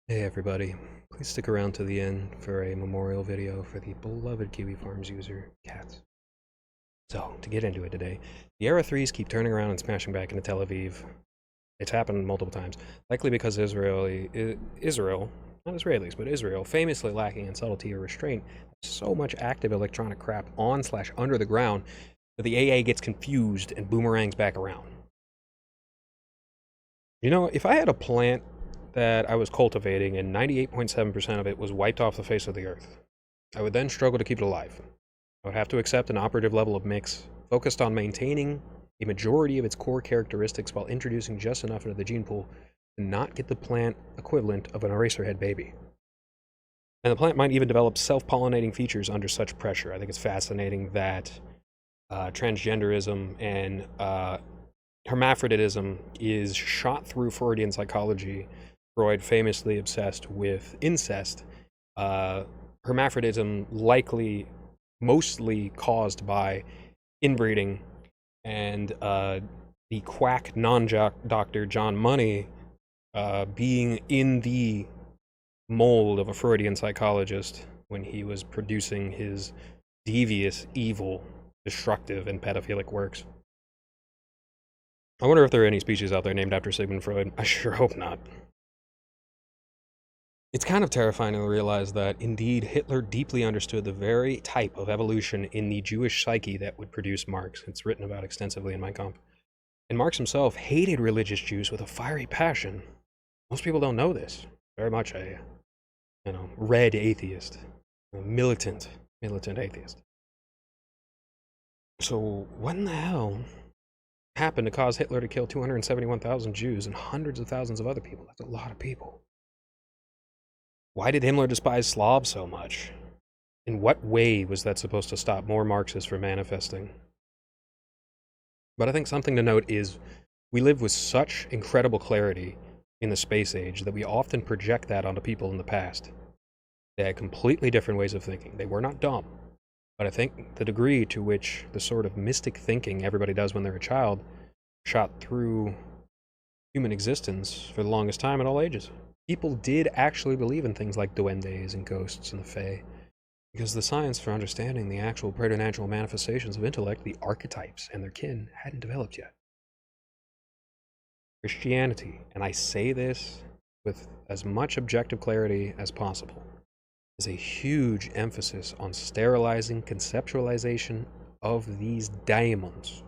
Hey everybody, please stick around to the end for a memorial video for the beloved Kiwi Farms user, Cats. So, to get into it today, the Era 3s keep turning around and smashing back into Tel Aviv. It's happened multiple times, likely because Israel, not Israelis, but Israel, famously lacking in subtlety or restraint, has so much active electronic crap on/under the ground that the AA gets confused and boomerangs back around. You know, if I had a plant that I was cultivating and 98.7% of it was wiped off the face of the earth, I would then struggle to keep it alive. I would have to accept an operative level of mix, focused on maintaining a majority of its core characteristics while introducing just enough into the gene pool to not get the plant equivalent of an eraserhead baby. And the plant might even develop self-pollinating features under such pressure. I think it's fascinating that transgenderism and hermaphroditism is shot through Freudian psychology. Freud famously obsessed with incest. Hermaphroditism likely mostly caused by inbreeding, and the quack non-doctor John Money being in the mold of a Freudian psychologist when he was producing his devious, evil, destructive, and pedophilic works. I wonder if there are any species out there named after Sigmund Freud. I sure hope not. It's kind of terrifying to realize that, indeed, Hitler deeply understood the very type of evolution in the Jewish psyche that would produce Marx. It's written about extensively in Mein Kampf. And Marx himself hated religious Jews with a fiery passion. Most people don't know this. Very much a, red atheist. A militant atheist. So what in the hell happened to cause Hitler to kill 271,000 Jews and hundreds of thousands of other people? That's a lot of people. Why did Himmler despise Slavs so much? In what way was that supposed to stop more Marxists from manifesting? But I think something to note is we live with such incredible clarity in the space age that we often project that onto people in the past. They had completely different ways of thinking. They were not dumb. But I think the degree to which the sort of mystic thinking everybody does when they're a child shot through human existence for the longest time at all ages. People did actually believe in things like duendes and ghosts and the fae, because the science for understanding the actual preternatural manifestations of intellect, the archetypes and their kin, hadn't developed yet. Christianity, and I say this with as much objective clarity as possible, is a huge emphasis on sterilizing conceptualization of these demons.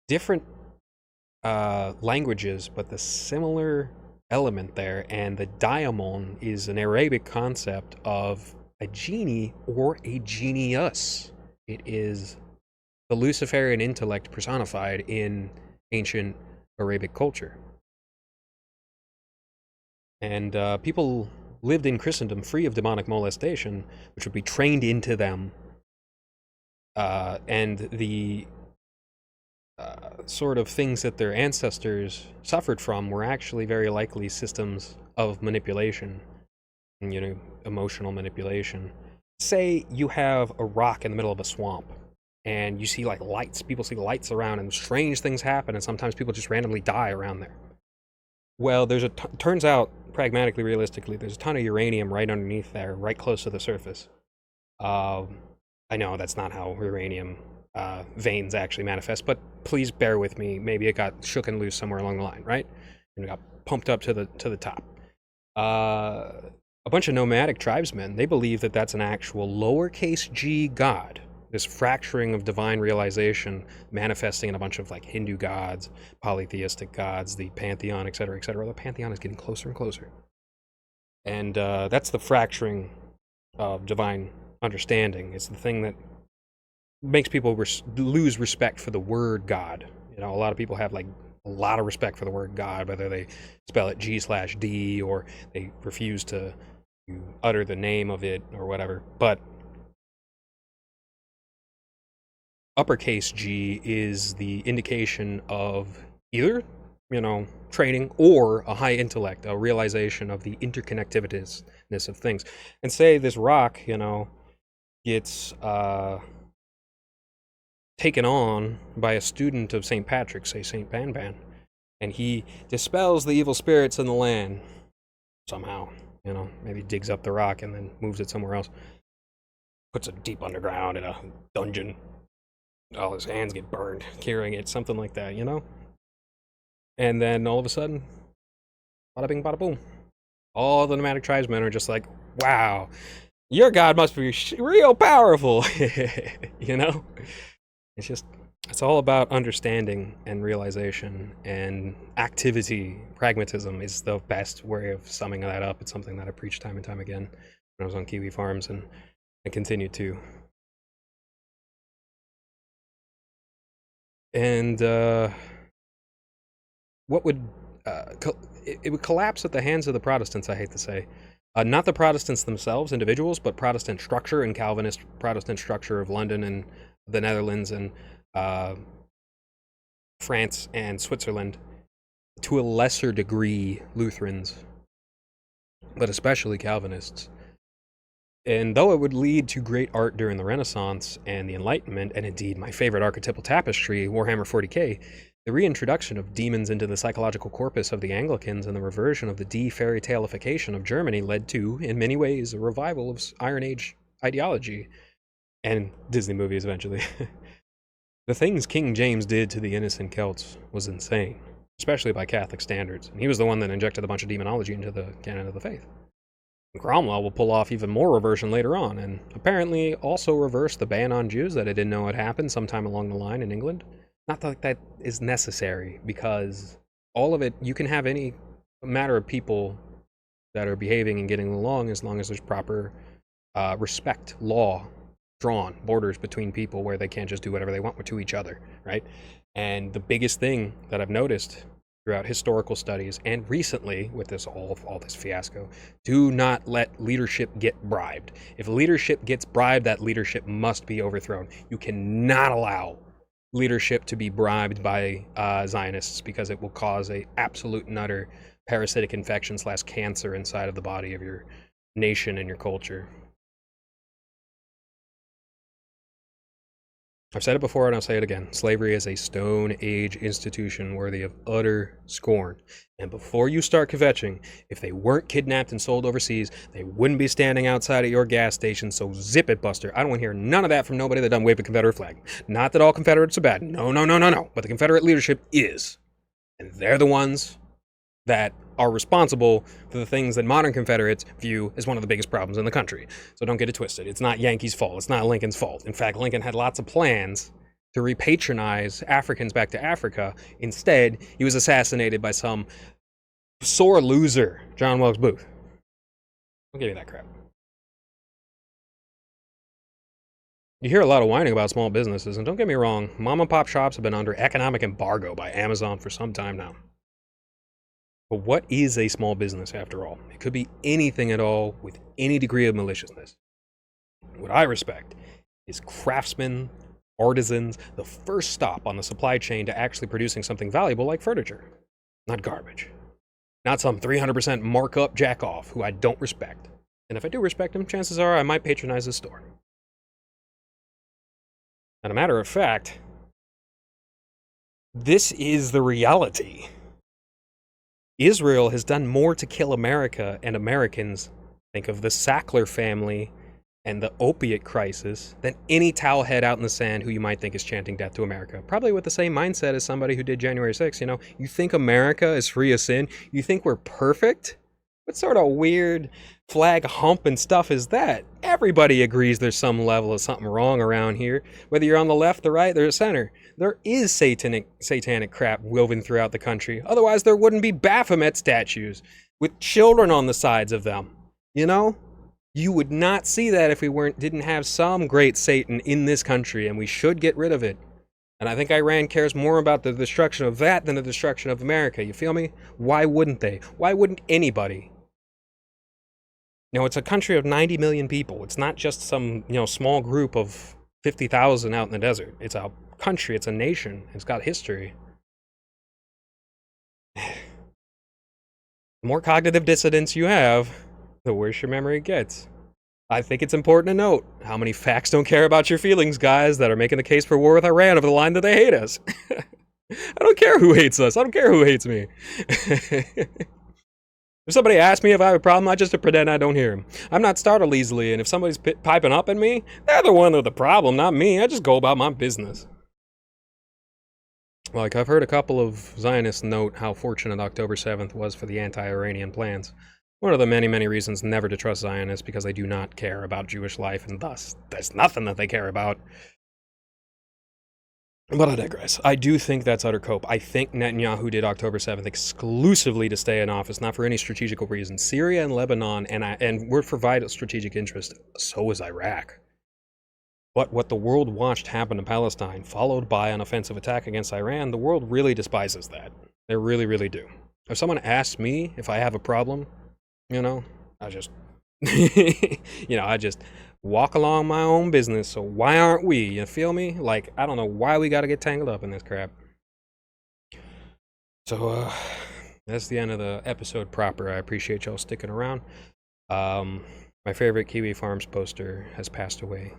Different languages, but the similar element there, and the daimon is an Arabic concept of a genie or a genius. It is the Luciferian intellect personified in ancient Arabic culture. And people lived in Christendom free of demonic molestation, which would be trained into them, and the sort of things that their ancestors suffered from were actually very likely systems of manipulation, emotional manipulation. Say you have a rock in the middle of a swamp, and you see like lights, people see lights around, and strange things happen, and sometimes people just randomly die around there. Well, turns out, pragmatically, realistically, there's a ton of uranium right underneath there, right close to the surface. I know that's not how uranium veins actually manifest, but please bear with me. Maybe it got shook and loose somewhere along the line, right? And it got pumped up to the top. A bunch of nomadic tribesmen, they believe that that's an actual lowercase g god, this fracturing of divine realization manifesting in a bunch of like Hindu gods, polytheistic gods, the pantheon, etc., etc. The pantheon is getting closer and closer. And that's the fracturing of divine understanding. It's the thing that makes people lose respect for the word God. A lot of people have like a lot of respect for the word God, whether they spell it G/D or they refuse to utter the name of it or whatever. But uppercase G is the indication of either, training or a high intellect, a realization of the interconnectivitedness of things. And say this rock, gets taken on by a student of St. Patrick, say St. Banban, and he dispels the evil spirits in the land somehow. Maybe digs up the rock and then moves it somewhere else. Puts it deep underground in a dungeon. All his hands get burned carrying it, something like that, And then all of a sudden, bada bing, bada boom. All the nomadic tribesmen are just like, wow, your god must be real powerful. It's all about understanding and realization, and activity. Pragmatism is the best way of summing that up. It's something that I preached time and time again when I was on Kiwi Farms, and I continue to. And what would it would collapse at the hands of the Protestants, I hate to say. Not the Protestants themselves, individuals, but Protestant structure and Calvinist Protestant structure of London and the Netherlands and France and Switzerland, to a lesser degree Lutherans, but especially Calvinists. And though it would lead to great art during the Renaissance and the Enlightenment, and indeed my favorite archetypal tapestry, Warhammer 40k, the reintroduction of demons into the psychological corpus of the Anglicans and the reversion of the de-fairy taleification of Germany led to, in many ways, a revival of Iron Age ideology and Disney movies eventually. The things King James did to the innocent Celts was insane, especially by Catholic standards. And he was the one that injected a bunch of demonology into the canon of the faith. And Cromwell will pull off even more reversion later on, and apparently also reverse the ban on Jews that I didn't know had happened sometime along the line in England. Not that that is necessary, because all of it, you can have any matter of people that are behaving and getting along as long as there's proper respect, law, drawn borders between people where they can't just do whatever they want to each other, right? And the biggest thing that I've noticed throughout historical studies and recently with this all this fiasco, do not let leadership get bribed. If leadership gets bribed, that leadership must be overthrown. You cannot allow leadership to be bribed by Zionists, because it will cause a absolute and utter parasitic infection / cancer inside of the body of your nation and your culture. I've said it before and I'll say it again. Slavery is a Stone Age institution worthy of utter scorn. And before you start kvetching, if they weren't kidnapped and sold overseas, they wouldn't be standing outside at your gas station, so zip it, Buster. I don't want to hear none of that from nobody that doesn't wave a Confederate flag. Not that all Confederates are bad. No. But the Confederate leadership is. And they're the ones that are responsible for the things that modern Confederates view as one of the biggest problems in the country. So don't get it twisted. It's not Yankees' fault. It's not Lincoln's fault. In fact, Lincoln had lots of plans to repatronize Africans back to Africa. Instead, he was assassinated by some sore loser, John Wilkes Booth. Don't give me that crap. You hear a lot of whining about small businesses, and don't get me wrong, mom and pop shops have been under economic embargo by Amazon for some time now. But what is a small business after all? It could be anything at all with any degree of maliciousness. What I respect is craftsmen, artisans, the first stop on the supply chain to actually producing something valuable like furniture. Not garbage. Not some 300% markup jack-off who I don't respect. And if I do respect him, chances are I might patronize his store. And a matter of fact, this is the reality. Israel has done more to kill America and Americans, think of the Sackler family and the opiate crisis, than any towelhead out in the sand who you might think is chanting death to America. Probably with the same mindset as somebody who did January 6th, You think America is free of sin? You think we're perfect? What sort of weird flag humping stuff is that? Everybody agrees there's some level of something wrong around here. Whether you're on the left, the right, or the center. There is satanic crap woven throughout the country. Otherwise, there wouldn't be Baphomet statues with children on the sides of them. You would not see that if we didn't have some great Satan in this country, and we should get rid of it. And I think Iran cares more about the destruction of that than the destruction of America. You feel me? Why wouldn't they? Why wouldn't anybody? It's a country of 90 million people. It's not just some, small group of 50,000 out in the desert. It's a country. It's a nation. It's got history. The more cognitive dissonance you have, the worse your memory gets. I think it's important to note how many facts don't care about your feelings, guys, that are making the case for war with Iran over the line that they hate us. I don't care who hates us. I don't care who hates me. If somebody asks me if I have a problem, I just pretend I don't hear them. I'm not startled easily, and if somebody's piping up at me, they're the one with the problem, not me. I just go about my business. Like, I've heard a couple of Zionists note how fortunate October 7th was for the anti-Iranian plans. One of the many, many reasons never to trust Zionists, because they do not care about Jewish life, and thus, there's nothing that they care about. But I digress. I do think that's utter cope. I think Netanyahu did October 7th exclusively to stay in office, not for any strategical reason. Syria and Lebanon, and we're for vital strategic interest. So is Iraq. But what the world watched happen to Palestine, followed by an offensive attack against Iran, the world really despises that. They really, really do. If someone asks me if I have a problem, I just, I just walk along my own business. So why aren't we? You feel me? Like, I don't know why we got to get tangled up in this crap. So, that's the end of the episode proper. I appreciate y'all sticking around. My favorite Kiwi Farms poster has passed away.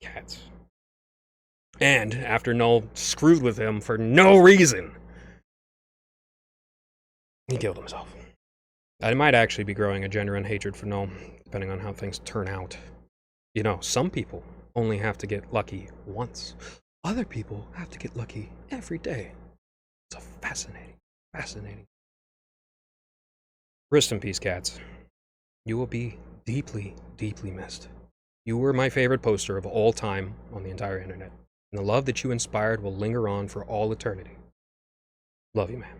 Cats. And after Noel screwed with him for no reason, he killed himself. I might actually be growing a genuine hatred for Noel, depending on how things turn out. Some people only have to get lucky once. Other people have to get lucky every day. It's a fascinating. Rest in peace, cats. You will be deeply, deeply missed. You were my favorite poster of all time on the entire internet. And the love that you inspired will linger on for all eternity. Love you, man.